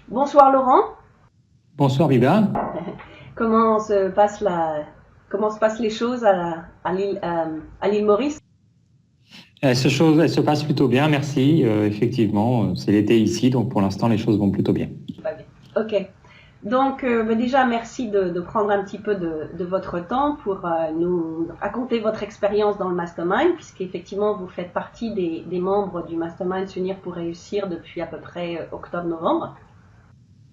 Bonsoir Laurent. Bonsoir Biba. Comment se passe comment se passent les choses à l'île Maurice? Elle se passe plutôt bien, merci. Effectivement, c'est l'été ici, donc pour l'instant les choses vont plutôt bien. Pas bien. Ok. Donc déjà merci de prendre un petit peu de votre temps pour nous raconter votre expérience dans le Mastermind, puisqu'effectivement vous faites partie des membres du Mastermind S'unir pour réussir depuis à peu près octobre-novembre.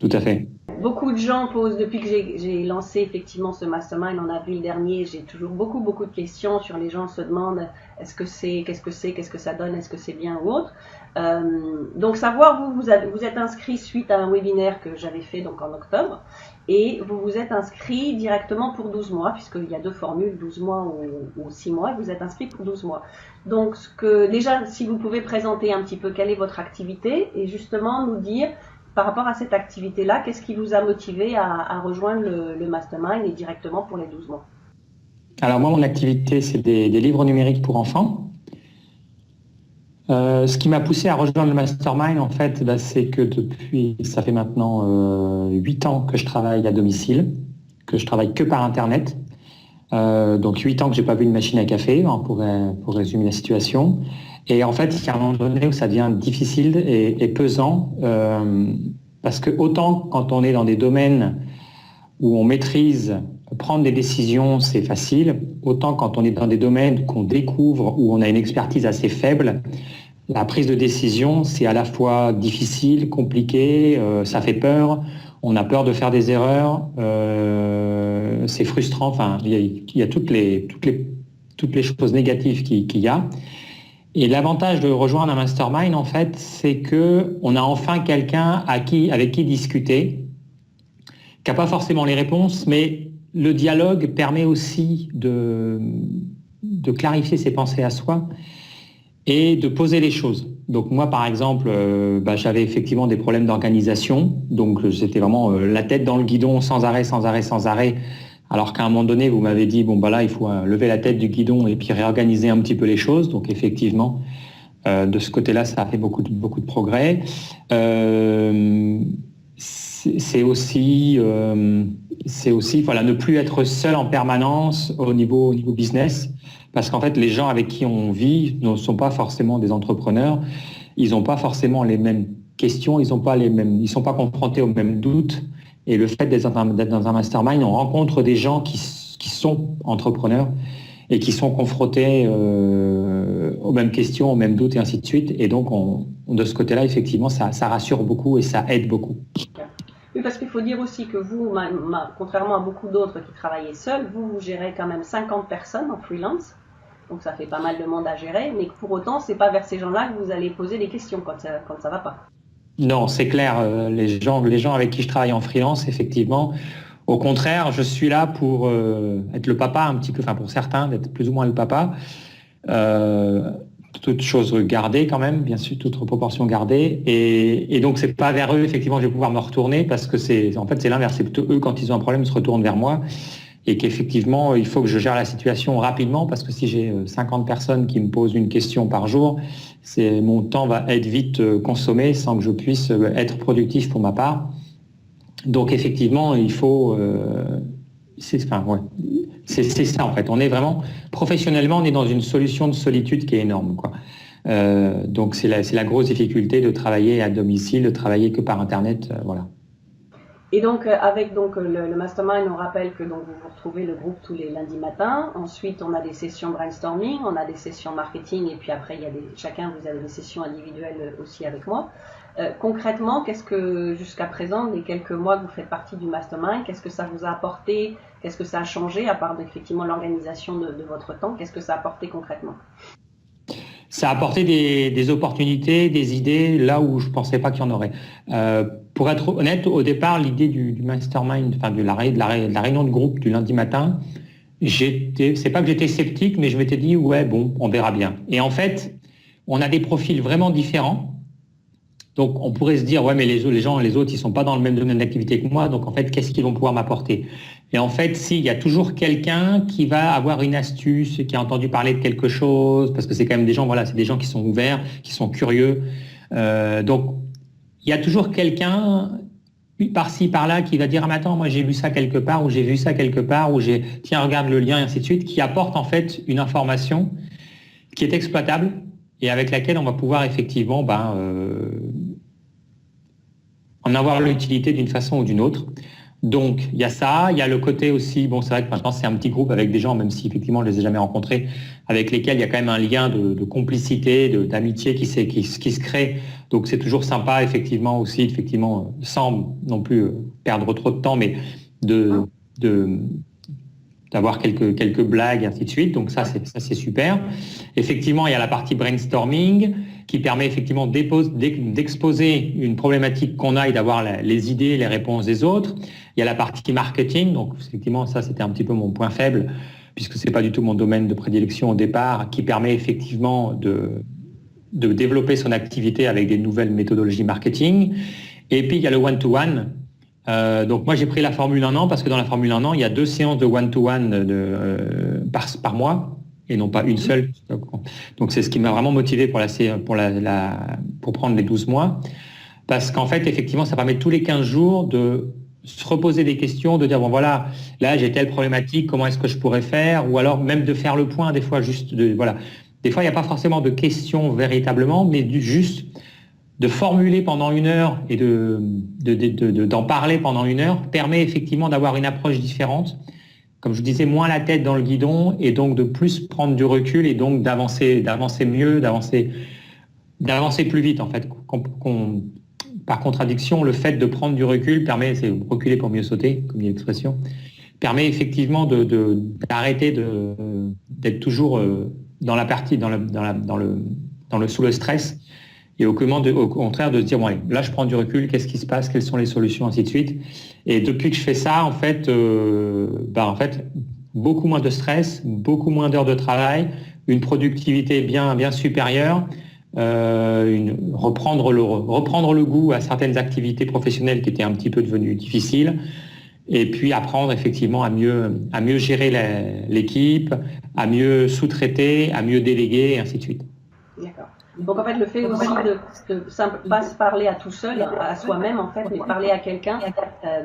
Tout à fait. Beaucoup de gens posent, depuis que j'ai lancé effectivement ce mastermind en avril dernier, j'ai toujours beaucoup de questions sur les gens se demandent qu'est-ce que ça donne, est-ce que c'est bien ou autre. Donc savoir, vous êtes inscrit suite à un webinaire que j'avais fait donc en octobre et vous vous êtes inscrit directement pour 12 mois puisqu'il y a deux formules, 12 mois ou 6 mois, vous êtes inscrit pour 12 mois. Donc déjà, si vous pouvez présenter un petit peu quelle est votre activité et justement nous dire par rapport à cette activité-là, qu'est-ce qui vous a motivé à rejoindre le Mastermind et directement pour les 12 mois? Alors moi, mon activité, c'est des livres numériques pour enfants. Ce qui m'a poussé à rejoindre le Mastermind, en fait, c'est que ça fait maintenant 8 ans que je travaille à domicile, que je travaille que par Internet. Donc 8 ans que j'ai pas vu une machine à café, hein, pour résumer la situation. Et en fait, il y a un moment donné où ça devient difficile et pesant, parce que autant quand on est dans des domaines où on maîtrise, prendre des décisions, c'est facile, autant quand on est dans des domaines qu'on découvre, où on a une expertise assez faible, la prise de décision, c'est à la fois difficile, compliqué, ça fait peur, on a peur de faire des erreurs, c'est frustrant, enfin, il y a toutes les choses négatives qu'il y a. Et l'avantage de rejoindre un mastermind, en fait, c'est que on a enfin quelqu'un avec qui discuter, qui n'a pas forcément les réponses, mais le dialogue permet aussi de clarifier ses pensées à soi et de poser les choses. Donc moi, par exemple, j'avais effectivement des problèmes d'organisation, donc j'étais vraiment la tête dans le guidon, sans arrêt, alors qu'à un moment donné, vous m'avez dit, bon, là, il faut lever la tête du guidon et puis réorganiser un petit peu les choses. Donc, effectivement, de ce côté-là, ça a fait beaucoup de progrès. C'est aussi, voilà, ne plus être seul en permanence au niveau business, parce qu'en fait, les gens avec qui on vit ne sont pas forcément des entrepreneurs. Ils n'ont pas forcément les mêmes questions, ils sont pas confrontés aux mêmes doutes. Et le fait d'être dans un mastermind, on rencontre des gens qui sont entrepreneurs et qui sont confrontés aux mêmes questions, aux mêmes doutes et ainsi de suite. Et donc, de ce côté-là, effectivement, ça rassure beaucoup et ça aide beaucoup. Oui, parce qu'il faut dire aussi que vous, contrairement à beaucoup d'autres qui travaillaient seuls, vous gérez quand même 50 personnes en freelance. Donc ça fait pas mal de monde à gérer, mais pour autant, c'est pas vers ces gens-là que vous allez poser des questions quand ça va pas. Non, c'est clair. Les gens avec qui je travaille en freelance, effectivement, au contraire, je suis là pour être le papa un petit peu, enfin pour certains, d'être plus ou moins le papa. Toutes choses gardées quand même, bien sûr, toute proportion gardée. Et donc c'est pas vers eux, effectivement, je vais pouvoir me retourner parce que c'est l'inverse. C'est plutôt eux, quand ils ont un problème, ils se retournent vers moi. Et qu'effectivement, il faut que je gère la situation rapidement parce que si j'ai 50 personnes qui me posent une question par jour, mon temps va être vite consommé sans que je puisse être productif pour ma part. Donc effectivement, il faut... c'est ça en fait. On est vraiment, professionnellement, on est dans une solution de solitude qui est énorme, quoi. Donc c'est la grosse difficulté de travailler à domicile, de travailler que par Internet, voilà. Et donc, avec le mastermind, on rappelle que donc, vous retrouvez le groupe tous les lundis matins. Ensuite, on a des sessions brainstorming, on a des sessions marketing, et puis après, chacun, vous avez des sessions individuelles aussi avec moi. Concrètement, qu'est-ce que, jusqu'à présent, les quelques mois que vous faites partie du mastermind, qu'est-ce que ça vous a apporté? Qu'est-ce que ça a changé, à part effectivement l'organisation de votre temps? Qu'est-ce que ça a apporté concrètement? Ça a apporté des opportunités, des idées là où je pensais pas qu'il y en aurait. Pour être honnête, au départ, l'idée du mastermind, enfin de la réunion de groupe du lundi matin, c'est pas que j'étais sceptique, mais je m'étais dit ouais bon, on verra bien. Et en fait, on a des profils vraiment différents. Donc on pourrait se dire ouais mais les autres ils sont pas dans le même domaine d'activité que moi, donc en fait qu'est-ce qu'ils vont pouvoir m'apporter? Et en fait si, il y a toujours quelqu'un qui va avoir une astuce, qui a entendu parler de quelque chose, parce que c'est quand même des gens, voilà, c'est des gens qui sont ouverts, qui sont curieux. Donc il y a toujours quelqu'un par-ci, par-là, qui va dire, ah, mais attends, moi j'ai vu ça quelque part, ou j'ai vu ça quelque part, ou tiens, regarde le lien, et ainsi de suite, qui apporte en fait une information qui est exploitable et avec laquelle on va pouvoir effectivement en avoir l'utilité d'une façon ou d'une autre. Donc, il y a ça, il y a le côté aussi, bon, c'est vrai que maintenant c'est un petit groupe avec des gens, même si effectivement je ne les ai jamais rencontrés, avec lesquels il y a quand même un lien de complicité, d'amitié qui se crée. Donc, c'est toujours sympa, effectivement, aussi, effectivement, sans non plus perdre trop de temps, mais d'avoir quelques blagues, et ainsi de suite. Donc, ça, c'est super. Effectivement, il y a la partie brainstorming qui permet effectivement d'exposer une problématique qu'on a et d'avoir les idées, les réponses des autres. Il y a la partie marketing. Donc, effectivement, ça, c'était un petit peu mon point faible, puisque c'est pas du tout mon domaine de prédilection au départ, qui permet effectivement de développer son activité avec des nouvelles méthodologies marketing. Et puis, il y a le one-to-one. Donc moi j'ai pris la Formule 1 an parce que dans la Formule 1 an il y a 2 séances de one-to-one par mois et non pas une seule. Donc c'est ce qui m'a vraiment motivé pour prendre les 12 mois, parce qu'en fait effectivement ça permet tous les 15 jours de se reposer des questions, de dire bon voilà, là j'ai telle problématique, comment est-ce que je pourrais faire, ou alors même de faire le point des fois, juste voilà. Des fois il n'y a pas forcément de questions véritablement, mais juste de formuler pendant 1 heure et d'en parler pendant 1 heure permet effectivement d'avoir une approche différente. Comme je vous disais, moins la tête dans le guidon et donc de plus prendre du recul et donc d'avancer mieux, d'avancer plus vite en fait. Par contradiction, le fait de prendre du recul permet, c'est reculer pour mieux sauter, comme dit l'expression, permet effectivement d'arrêter d'être toujours dans la partie, sous le stress. Et au contraire de se dire, bon, allez, là je prends du recul, qu'est-ce qui se passe, quelles sont les solutions, ainsi de suite. Et depuis que je fais ça, en fait, beaucoup moins de stress, beaucoup moins d'heures de travail, une productivité bien supérieure, reprendre le goût à certaines activités professionnelles qui étaient un petit peu devenues difficiles, et puis apprendre effectivement à mieux gérer l'équipe, à mieux sous-traiter, à mieux déléguer, et ainsi de suite. D'accord. Donc en fait, le fait aussi de pas se parler à tout seul, à soi-même en fait, mais parler à quelqu'un,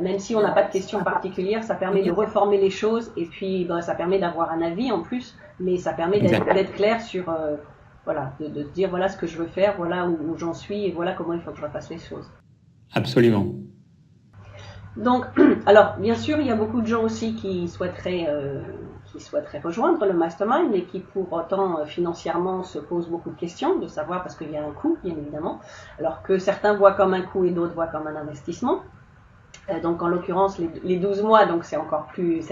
même si on n'a pas de questions particulières, ça permet de reformer les choses et puis ça permet d'avoir un avis en plus, mais ça permet d'être clair sur, voilà, de dire voilà ce que je veux faire, voilà où j'en suis et voilà comment il faut que je refasse les choses. Absolument. Donc, alors bien sûr, il y a beaucoup de gens aussi qui souhaiteraient rejoindre le mastermind, mais qui pour autant financièrement se posent beaucoup de questions, de savoir parce qu'il y a un coût, bien évidemment, alors que certains voient comme un coût et d'autres voient comme un investissement. Donc en l'occurrence, les 12 mois, donc c'est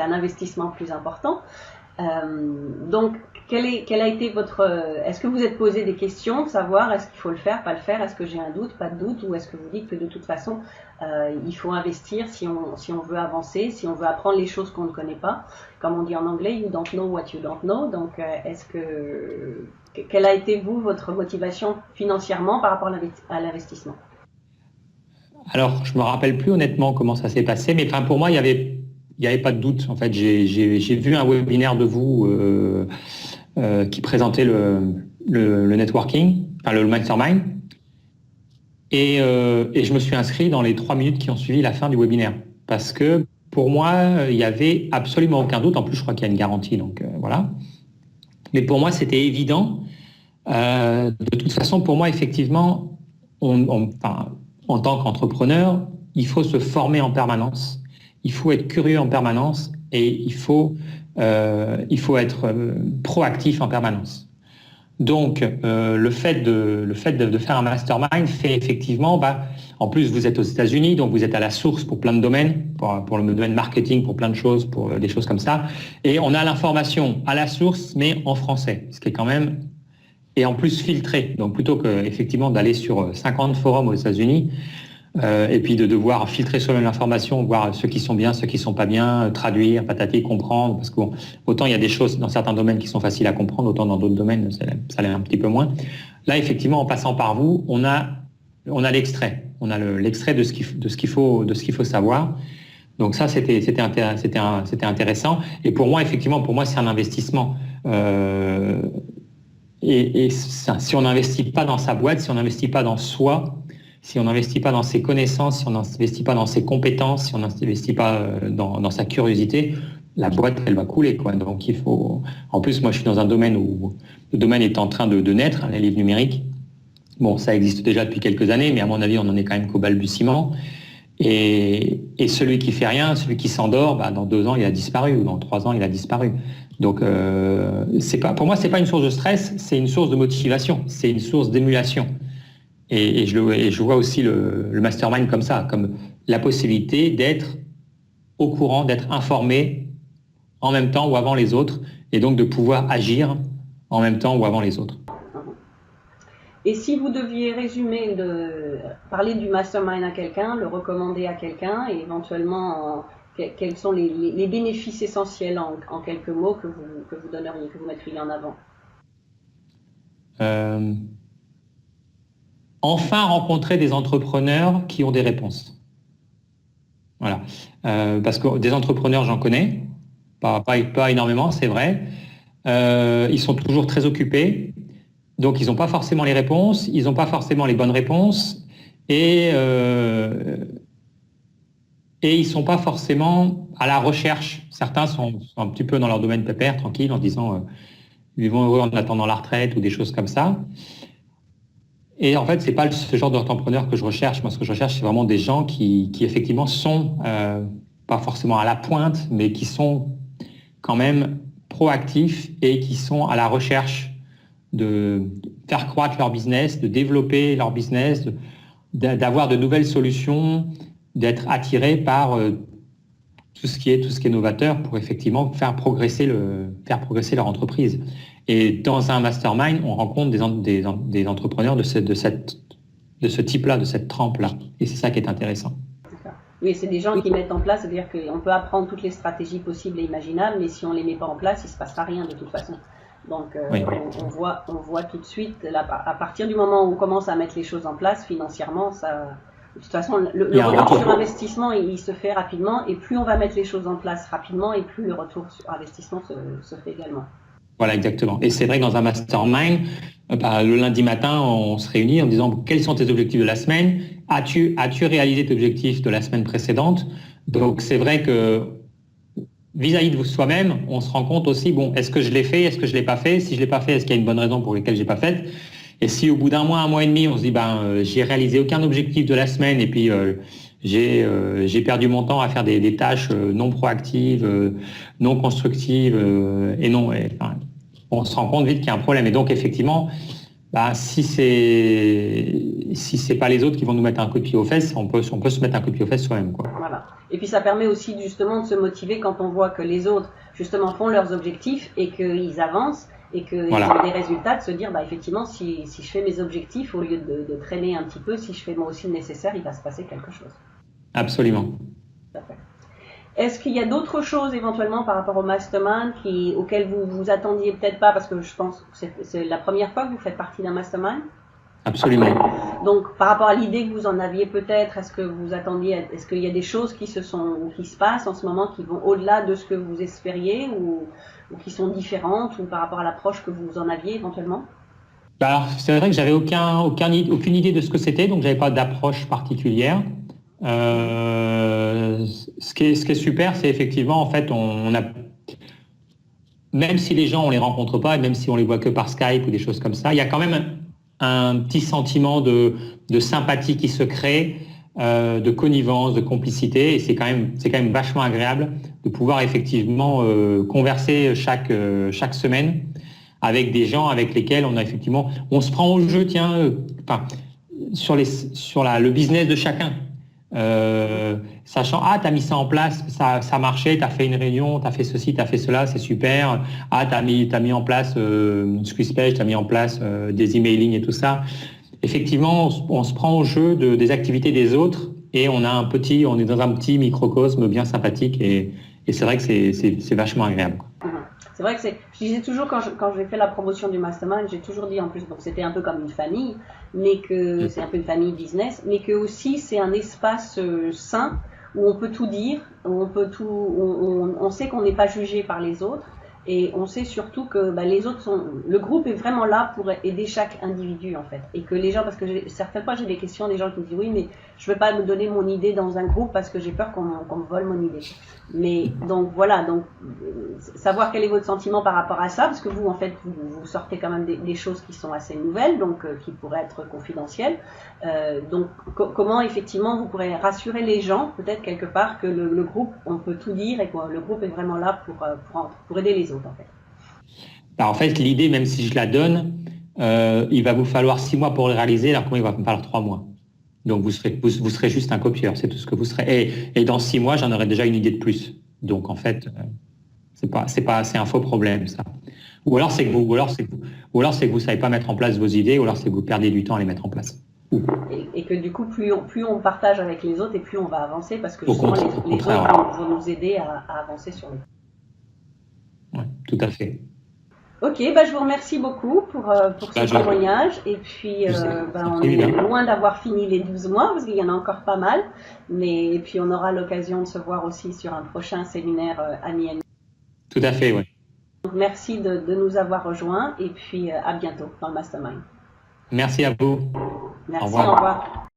un investissement plus important. Donc, quel a été est-ce que vous êtes posé des questions, de savoir est-ce qu'il faut le faire, pas le faire, est-ce que j'ai un doute, pas de doute, ou est-ce que vous dites que de toute façon, il faut investir si on veut avancer, si on veut apprendre les choses qu'on ne connaît pas, comme on dit en anglais, you don't know what you don't know. Donc, quelle a été votre motivation financièrement par rapport à l'investissement? Alors, je me rappelle plus honnêtement comment ça s'est passé, mais pour moi, il y avait pas de doute. En fait, j'ai vu un webinaire de vous qui présentait le networking, enfin le mastermind, et je me suis inscrit dans les 3 minutes qui ont suivi la fin du webinaire, parce que pour moi, il y avait absolument aucun doute. En plus, je crois qu'il y a une garantie, donc voilà. Mais pour moi, c'était évident. De toute façon, pour moi, effectivement, en tant qu'entrepreneur, il faut se former en permanence. Il faut être curieux en permanence et il faut être proactif en permanence. Donc, le fait de faire un mastermind fait effectivement, en plus vous êtes aux États-Unis, donc vous êtes à la source pour plein de domaines, pour le domaine marketing, pour plein de choses, pour des choses comme ça. Et on a l'information à la source, mais en français, ce qui est quand même, et en plus filtré. Donc, plutôt que effectivement d'aller sur 50 forums aux États-Unis, et puis de devoir filtrer soi-même l'information, voir ceux qui sont bien, ceux qui sont pas bien, traduire, patati, comprendre, parce que autant il y a des choses dans certains domaines qui sont faciles à comprendre, autant dans d'autres domaines ça l'est un petit peu moins. Là, effectivement, en passant par vous, on a l'extrait, l'extrait de ce qu'il faut savoir. Donc ça, c'était intéressant. Et pour moi, effectivement, c'est un investissement. Et ça, si on n'investit pas dans sa boîte, si on n'investit pas dans soi, si on n'investit pas dans ses connaissances, si on n'investit pas dans ses compétences, si on n'investit pas dans sa curiosité, la boîte, elle va couler, quoi. Donc, il faut... En plus, moi, je suis dans un domaine où le domaine est en train de naître, les livres numériques. Bon, ça existe déjà depuis quelques années, mais à mon avis, on n'en est quand même qu'au balbutiement. Et celui qui fait rien, celui qui s'endort, dans 2 ans, il a disparu, ou dans 3 ans, il a disparu. Donc, pour moi, c'est pas une source de stress, c'est une source de motivation, c'est une source d'émulation. Et je vois aussi le mastermind comme ça, comme la possibilité d'être au courant, d'être informé en même temps ou avant les autres, et donc de pouvoir agir en même temps ou avant les autres. Et si vous deviez résumer, parler du mastermind à quelqu'un, le recommander à quelqu'un, et éventuellement quels sont les bénéfices essentiels en quelques mots que vous donneriez, que vous mettriez en avant? Enfin rencontrer des entrepreneurs qui ont des réponses. Voilà. Parce que des entrepreneurs, j'en connais, pas énormément, c'est vrai. Ils sont toujours très occupés, donc ils n'ont pas forcément les réponses, ils n'ont pas forcément les bonnes réponses, et ils ne sont pas forcément à la recherche. Certains sont un petit peu dans leur domaine pépère, tranquille, en disant vivons heureux en attendant la retraite ou des choses comme ça. Et en fait, c'est pas ce genre d'entrepreneur que je recherche. Moi, ce que je recherche, c'est vraiment des gens qui effectivement sont pas forcément à la pointe, mais qui sont quand même proactifs et qui sont à la recherche de faire croître leur business, de développer leur business, d'avoir de nouvelles solutions, d'être attirés par tout ce qui est novateur pour effectivement faire progresser leur entreprise. Et dans un mastermind, on rencontre des entrepreneurs de ce type-là, de cette trempe-là. Et c'est ça qui est intéressant. Oui, c'est des gens qui mettent en place, c'est-à-dire qu'on peut apprendre toutes les stratégies possibles et imaginables, mais si on ne les met pas en place, il ne se passera rien de toute façon. Donc, oui. on voit tout de suite, là, à partir du moment où on commence à mettre les choses en place financièrement, ça... De toute façon, le retour sur investissement, il se fait rapidement, et plus on va mettre les choses en place rapidement, et plus le retour sur investissement se fait également. Voilà, exactement. Et c'est vrai que dans un mastermind, le lundi matin, on se réunit en disant quels sont tes objectifs de la semaine, as-tu réalisé tes objectifs de la semaine précédente? Donc c'est vrai que vis-à-vis de soi-même, on se rend compte aussi, est-ce que je l'ai fait, est-ce que je l'ai pas fait? Si je l'ai pas fait, est-ce qu'il y a une bonne raison pour laquelle j'ai pas fait? Et si au bout d'un mois et demi, on se dit j'ai réalisé aucun objectif de la semaine et puis j'ai perdu mon temps à faire des tâches non proactives, non constructives on se rend compte vite qu'il y a un problème. Et donc effectivement, si c'est pas les autres qui vont nous mettre un coup de pied aux fesses, on peut se mettre un coup de pied aux fesses soi-même, quoi. Voilà. Et puis ça permet aussi justement de se motiver quand on voit que les autres justement font leurs objectifs et qu'ils avancent. Et qu'ils ont des résultats, de se dire, effectivement, si je fais mes objectifs, au lieu de traîner un petit peu, si je fais moi aussi le nécessaire, il va se passer quelque chose. Absolument. Tout à fait. Est-ce qu'il y a d'autres choses éventuellement par rapport au mastermind auxquelles vous vous attendiez peut-être pas, parce que je pense que c'est la première fois que vous faites partie d'un mastermind? Absolument. Donc, par rapport à l'idée que vous en aviez peut-être, est-ce qu'il y a des choses qui se passent en ce moment qui vont au-delà de ce que vous espériez ou qui sont différentes ou par rapport à l'approche que vous en aviez éventuellement? Alors, c'est vrai que j'avais aucune idée de ce que c'était, donc j'avais pas d'approche particulière. Ce qui est super, c'est effectivement, en fait, on a, même si les gens on les rencontre pas, et même si on les voit que par Skype ou des choses comme ça, il y a quand même un petit sentiment de sympathie qui se crée, de connivence, de complicité, et c'est quand même vachement agréable de pouvoir effectivement converser chaque semaine avec des gens avec lesquels on se prend au jeu, sur le business de chacun. Sachant, t'as mis ça en place, ça marchait, t'as fait une réunion, t'as fait ceci, t'as fait cela, c'est super. T'as mis en place SqueezePage, t'as mis en place des emailing et tout ça. Effectivement, on se prend au jeu des activités des autres et on est dans un petit microcosme bien sympathique et c'est vrai que c'est vachement agréable. C'est vrai que je disais toujours quand j'ai fait la promotion du mastermind, j'ai toujours dit en plus, donc c'était un peu comme une famille, mais que c'est un peu une famille business, mais que aussi c'est un espace sain où on peut tout dire, où on sait qu'on n'est pas jugé par les autres et on sait surtout que les autres le groupe est vraiment là pour aider chaque individu en fait, et que les gens, parce que certaines fois j'ai des questions des gens qui me disent oui mais je veux pas me donner mon idée dans un groupe parce que j'ai peur qu'on me vole mon idée. Mais donc voilà, donc savoir quel est votre sentiment par rapport à ça, parce que vous en fait vous sortez quand même des choses qui sont assez nouvelles, donc qui pourraient être confidentielles. Donc comment effectivement vous pourrez rassurer les gens peut-être quelque part que le groupe, on peut tout dire et que le groupe est vraiment là pour aider les autres en fait. En fait, l'idée, même si je la donne, il va vous falloir 6 mois pour le réaliser, alors que moi, il va me falloir 3 mois. Donc, vous serez juste un copieur, c'est tout ce que vous serez. Et dans 6 mois, j'en aurai déjà une idée de plus. Donc, en fait, c'est un faux problème, ça. Ou alors, c'est que vous savez pas mettre en place vos idées, ou alors c'est que vous perdez du temps à les mettre en place. Et que du coup, plus on partage avec les autres et plus on va avancer, parce que justement, les autres vont nous aider à avancer sur les. Ouais, tout à fait. Ok, je vous remercie beaucoup pour ce témoignage. Et puis, on est loin d'avoir fini les 12 mois, parce qu'il y en a encore pas mal. Et puis, on aura l'occasion de se voir aussi sur un prochain séminaire à Miami. Tout à fait, oui. Donc, merci de nous avoir rejoints. Et puis, à bientôt dans le Mastermind. Merci à vous. Merci, au revoir.